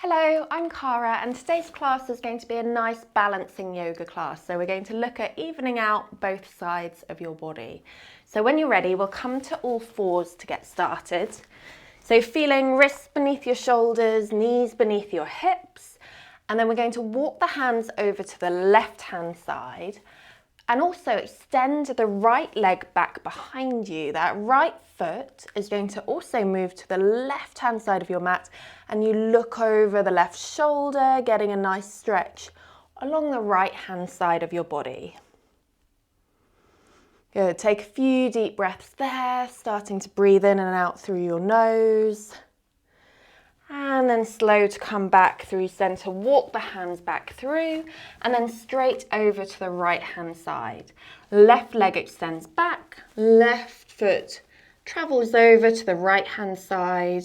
Hello, I'm Cara and today's class is going to be a nice balancing yoga class. So we're going to look at evening out both sides of your body. So when you're ready, we'll come to all fours to get started. So feeling wrists beneath your shoulders, knees beneath your hips, and then we're going to walk the hands over to the left-hand side and also extend the right leg back behind you. That right foot is going to also move to the left-hand side of your mat and you look over the left shoulder, getting a nice stretch along the right-hand side of your body. Good, take a few deep breaths there, starting to breathe in and out through your nose. And then slow to come back through center, walk the hands back through and then straight over to the right hand side. Left leg extends back, left foot travels over to the right hand side.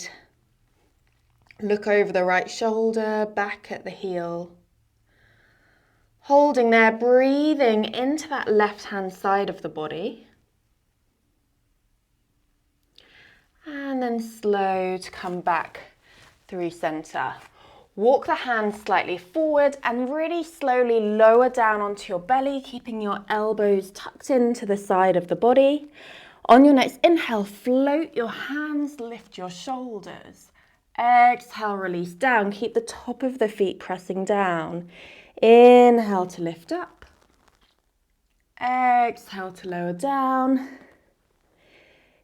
Look over the right shoulder, back at the heel. Holding there, breathing into that left hand side of the body. And then slow to come back through center. Walk the hands slightly forward and really slowly lower down onto your belly, keeping your elbows tucked into the side of the body. On your next inhale, float your hands, lift your shoulders. Exhale, release down. Keep the top of the feet pressing down. Inhale to lift up. Exhale to lower down.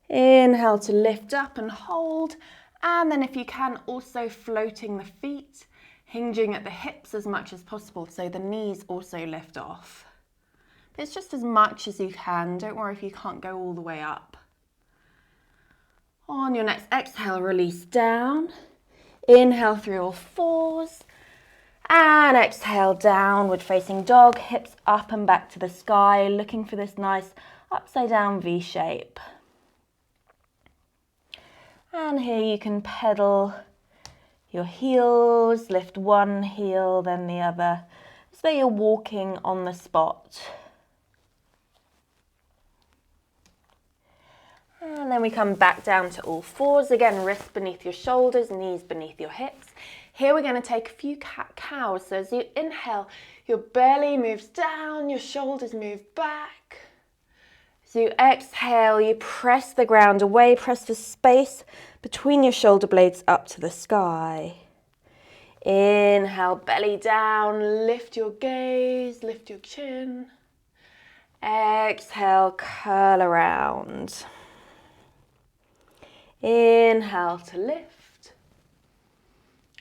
Inhale to lift up and hold. And then if you can, also floating the feet, hinging at the hips as much as possible so the knees also lift off. It's just as much as you can. Don't worry if you can't go all the way up. On your next exhale, release down. Inhale through all fours. And exhale, downward facing dog, hips up and back to the sky, looking for this nice upside down V shape. And here you can pedal your heels, lift one heel, then the other, as though you're walking on the spot. And then we come back down to all fours. Again, wrists beneath your shoulders, knees beneath your hips. Here we're going to take a few cat-cows. So as you inhale, your belly moves down, your shoulders move back. As you exhale, you press the ground away, press the space between your shoulder blades up to the sky. Inhale, belly down, lift your gaze, lift your chin. Exhale, curl around. Inhale to lift.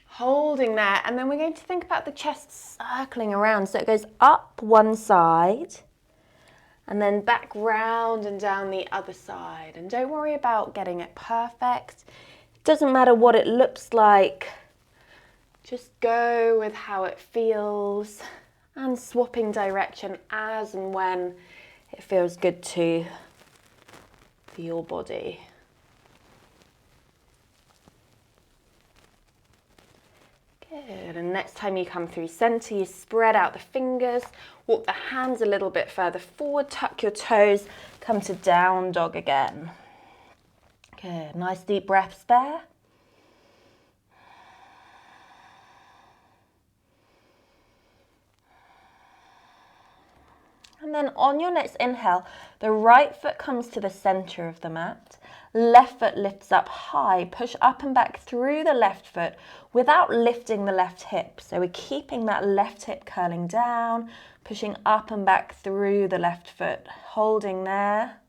Holding there, and then we're going to think about the chest circling around. So it goes up one side, and then back round and down the other side. And don't worry about getting it perfect. It doesn't matter what it looks like. Just go with how it feels and swapping direction as and when it feels good for your body. Good, and next time you come through center, you spread out the fingers, walk the hands a little bit further forward, tuck your toes, come to down dog again. Good, nice deep breaths there. And then on your next inhale, the right foot comes to the center of the mat. Left foot lifts up high, push up and back through the left foot without lifting the left hip. So we're keeping that left hip curling down, pushing up and back through the left foot, holding there.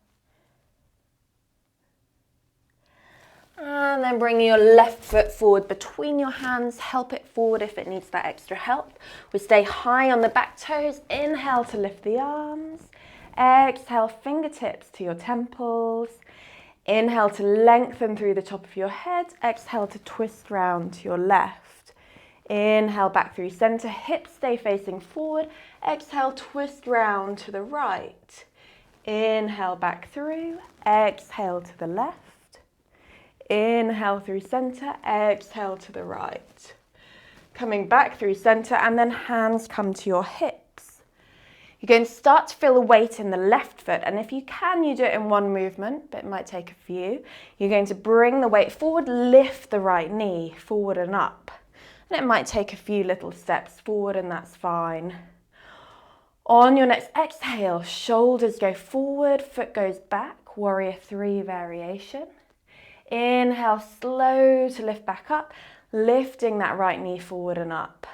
And then bringing your left foot forward between your hands, help it forward if it needs that extra help. We stay high on the back toes, inhale to lift the arms, exhale fingertips to your temples. Inhale to lengthen through the top of your head. Exhale to twist round to your left. Inhale back through center. Hips stay facing forward. Exhale, twist round to the right. Inhale back through. Exhale to the left. Inhale through center. Exhale to the right. Coming back through center and then hands come to your hips. You're going to start to feel the weight in the left foot, and if you can, you do it in one movement, but it might take a few. You're going to bring the weight forward, lift the right knee forward and up. And it might take a few little steps forward, and that's fine. On your next exhale, shoulders go forward, foot goes back, warrior 3 variation. Inhale, slow to lift back up, lifting that right knee forward and up.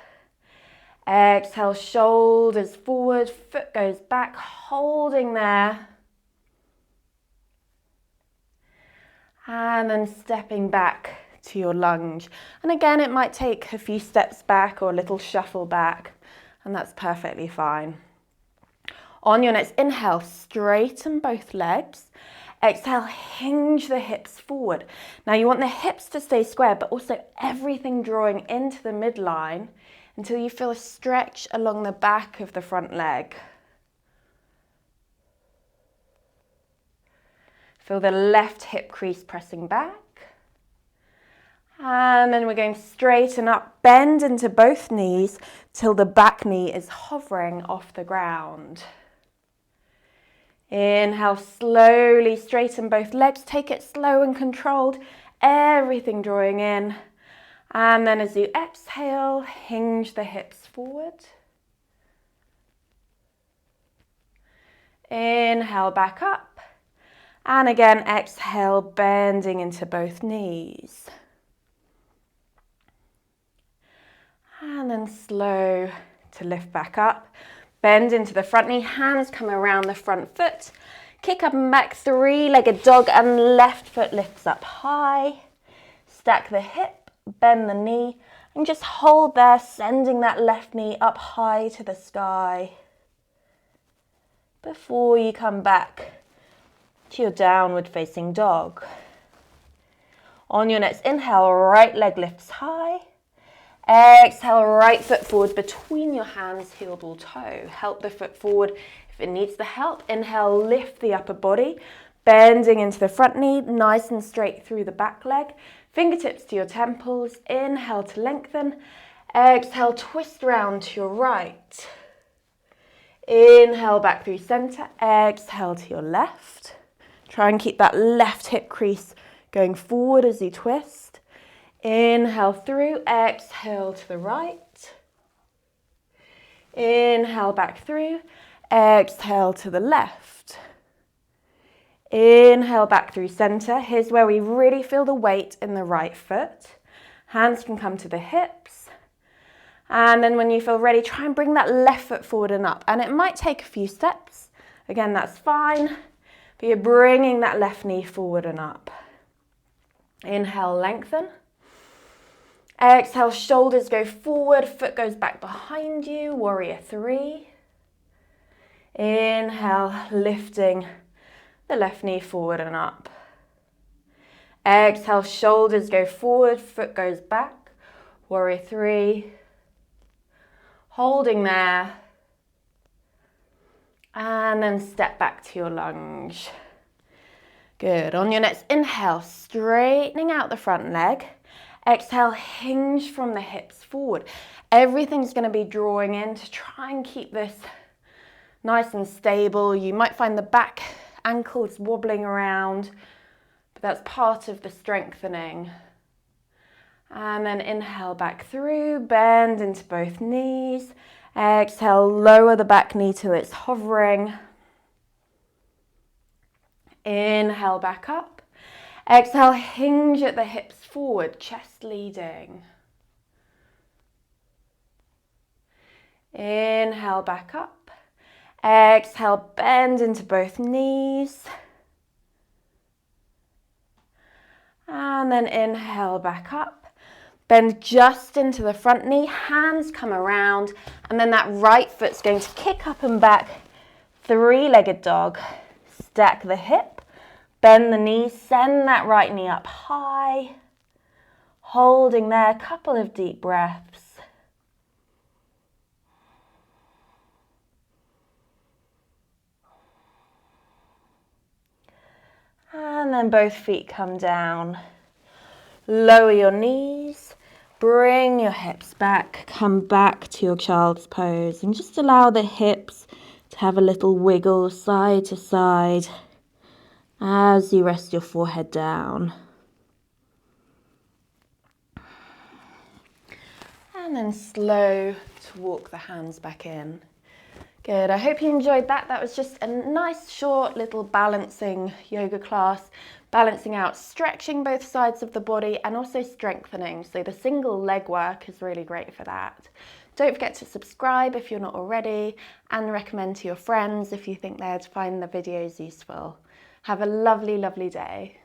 Exhale, shoulders forward, foot goes back, holding there. And then stepping back to your lunge. And again, it might take a few steps back or a little shuffle back, and that's perfectly fine. On your next inhale, straighten both legs. Exhale, hinge the hips forward. Now you want the hips to stay square, but also everything drawing into the midline until you feel a stretch along the back of the front leg. Feel the left hip crease pressing back. And then we're going to straighten up, bend into both knees till the back knee is hovering off the ground. Inhale, slowly straighten both legs. Take it slow and controlled. Everything drawing in. And then as you exhale, hinge the hips forward. Inhale, back up. And again, exhale, bending into both knees. And then slow to lift back up. Bend into the front knee, hands come around the front foot. Kick up and back, 3-legged dog, and left foot lifts up high. Stack the hip, bend the knee, and just hold there, sending that left knee up high to the sky. Before you come back to your downward facing dog. On your next inhale, right leg lifts high. Exhale, right foot forward between your hands, heel ball toe. Help the foot forward if it needs the help. Inhale, lift the upper body, bending into the front knee, nice and straight through the back leg. Fingertips to your temples. Inhale to lengthen. Exhale, twist round to your right. Inhale, back through center. Exhale to your left. Try and keep that left hip crease going forward as you twist. Inhale through, exhale to the right. Inhale back through, exhale to the left. Inhale back through center. Here's where we really feel the weight in the right foot. Hands can come to the hips. And then when you feel ready, try and bring that left foot forward and up. And it might take a few steps. Again, that's fine. But you're bringing that left knee forward and up. Inhale, lengthen. Exhale, shoulders go forward, foot goes back behind you, warrior 3. Inhale, lifting the left knee forward and up. Exhale, shoulders go forward, foot goes back, warrior 3. Holding there. And then step back to your lunge. Good. On your next inhale, straightening out the front leg. Exhale, hinge from the hips forward. Everything's going to be drawing in to try and keep this nice and stable. You might find the back ankles wobbling around, but that's part of the strengthening. And then inhale back through, bend into both knees. Exhale, lower the back knee till it's hovering. Inhale back up. Exhale, hinge at the hips forward, chest leading. Inhale back up. Exhale, bend into both knees. And then inhale back up. Bend just into the front knee, hands come around, and then that right foot's going to kick up and back, 3-legged dog. Stack the hip, bend the knees, send that right knee up high. Holding there, a couple of deep breaths. And then both feet come down. Lower your knees, bring your hips back, come back to your child's pose, and just allow the hips to have a little wiggle side to side as you rest your forehead down. And then slow to walk the hands back in. Good, I hope you enjoyed that. That was just a nice short little balancing yoga class, balancing out, stretching both sides of the body and also strengthening. So the single leg work is really great for that. Don't forget to subscribe if you're not already, and recommend to your friends if you think they'd find the videos useful. Have a lovely, lovely day.